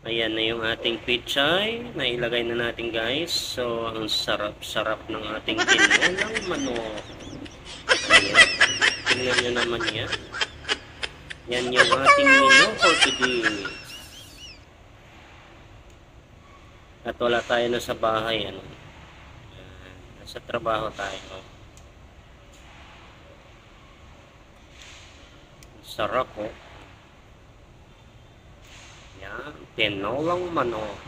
Ayan na yung ating pichay na ilagay na natin guys. So ang sarap-sarap ng ating tinolang manok. Ayan. Tingnan nyo naman yan. Yan yung ating menu for today. At wala tayo na sa bahay. Ano? Nasa trabaho tayo. Sarap oh. Yan, tinolang manok.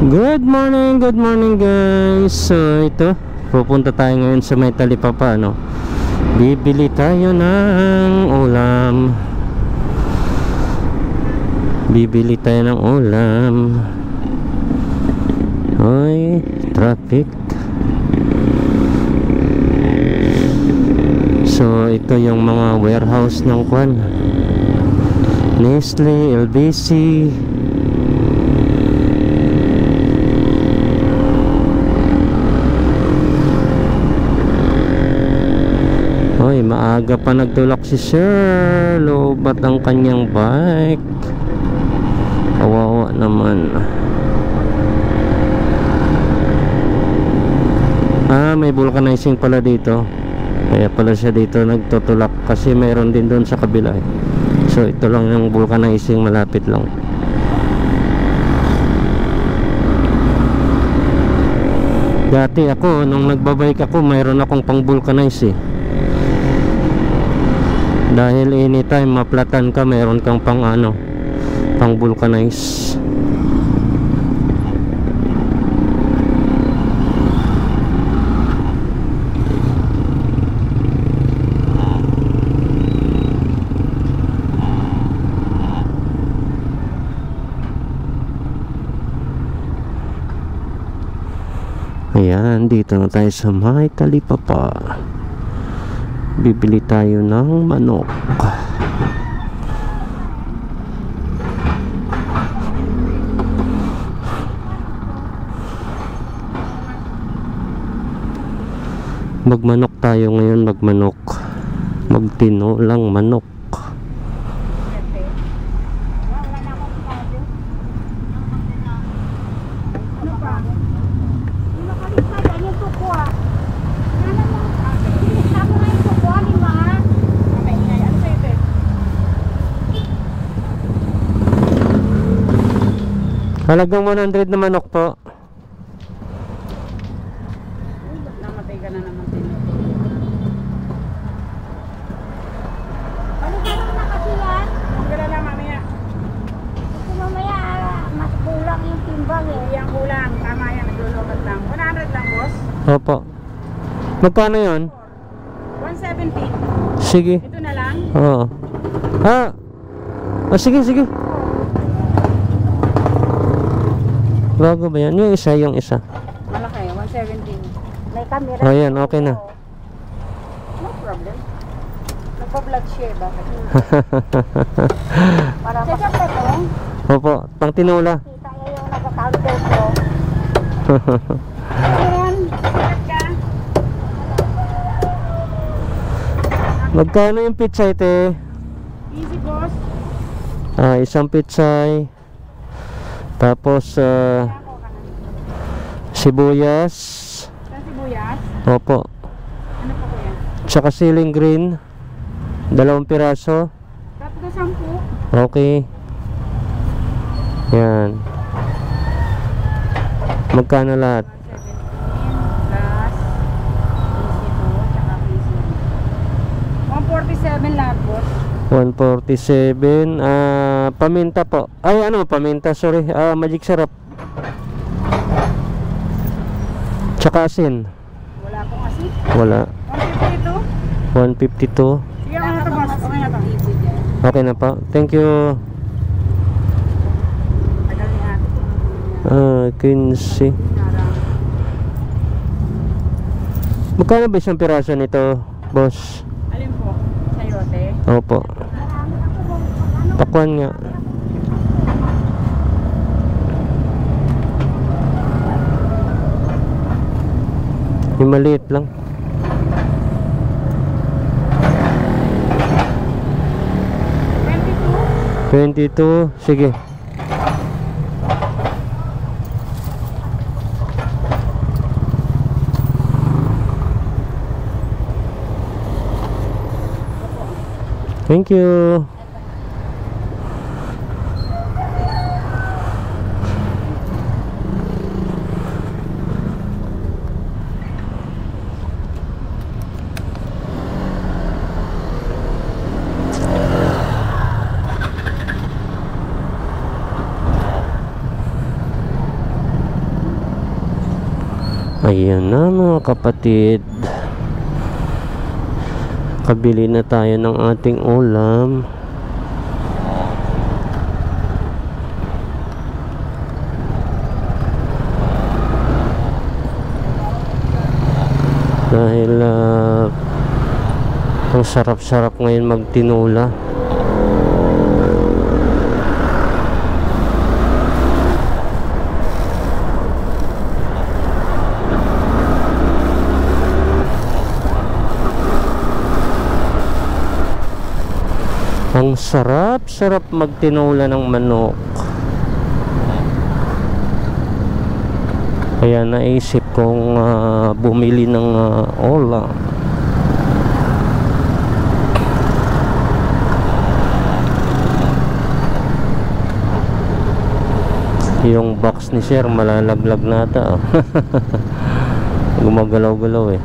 Good morning guys. So ito, pupunta tayo ngayon sa may Talipapa, no? Bibili tayo ng ulam. Bibili tayo ng ulam. Hoy, traffic. So ito yung mga warehouse ng kwan, Nestle, LBC. Hoy, maaga pa nagtulak si Sir. Lobat ang kanyang bike. Kawawa naman. May vulcanizing pala dito. Kaya pala siya dito nagtutulak. Kasi mayroon din doon sa kabila eh. So ito lang yung vulcanizing, malapit lang. Dati ako, nung nagbabike ako, mayroon akong pang vulcanize eh. Dahil anytime maplatan ka, meron kang pang ano, pang vulcanize. Ayan, dito na tayo sa may Talipapa. Bibili tayo ng manok. Magmanok tayo ngayon, magmanok. Magtinolang manok. Halagang 100 na manok po. Namatay ka na naman din. Ano ka na kasi yan? Huwag lang mamaya. Kasi mamaya mas kulang yung timbang eh. Yung kulang. Tama yan. Naglulukat lang. 100 lang boss? Opo. Magkano yun? 170. Sige. Ito na lang? Oo. Sige, sige. Bago ba yan? Yung isa, yung isa. Malaki, 117. May camera. Oh, yan, okay na. No problem. Nagpa-vlog share, bakit? Para masakit ito. Opo, pang tinola. Kita niya yung nagka-counter ko. Ayan, sikat ka. Magkano yung pitsay, te? Easy boss. Isang pitsay. Tapos, sibuyas. Saan sibuyas? Opo. Ano pa ko yan? Tsaka ceiling green. 2 piraso. Tatlo 10. Okay. Yan. Magkano lahat? 147 lahat boss. 147. Paminta po. Ay, ano, paminta, sorry. Magic syrup. Tsaka asin. Wala akong asin. Wala. 152. 152. Sige, ako na to boss. Okay na to. Okay na po. Thank you. Tagal ni ate. 15. Magkano ba isang piraso nito, boss? Ay, Opo. Marami ako doon. Ano? Pakwan nga. Yung maliit lang. 22. Sige. Thank you. Ayan na mga kapatid, kabili na tayo ng ating ulam. Dahil ang sarap-sarap ngayon magtinula. Ang sarap-sarap magtinula ng manok. Kaya naisip kong bumili ng ulam. Yung box ni Sir malalaglag nata. Gumagalaw-galaw eh.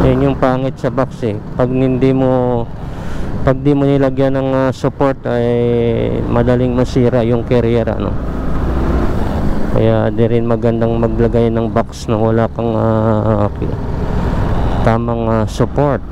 Yan yung pangit sa box eh. Pag di mo nilagyan ng support ay madaling masira yung carrier ano. Kaya di rin magandang maglagay ng box na wala kang tamang support.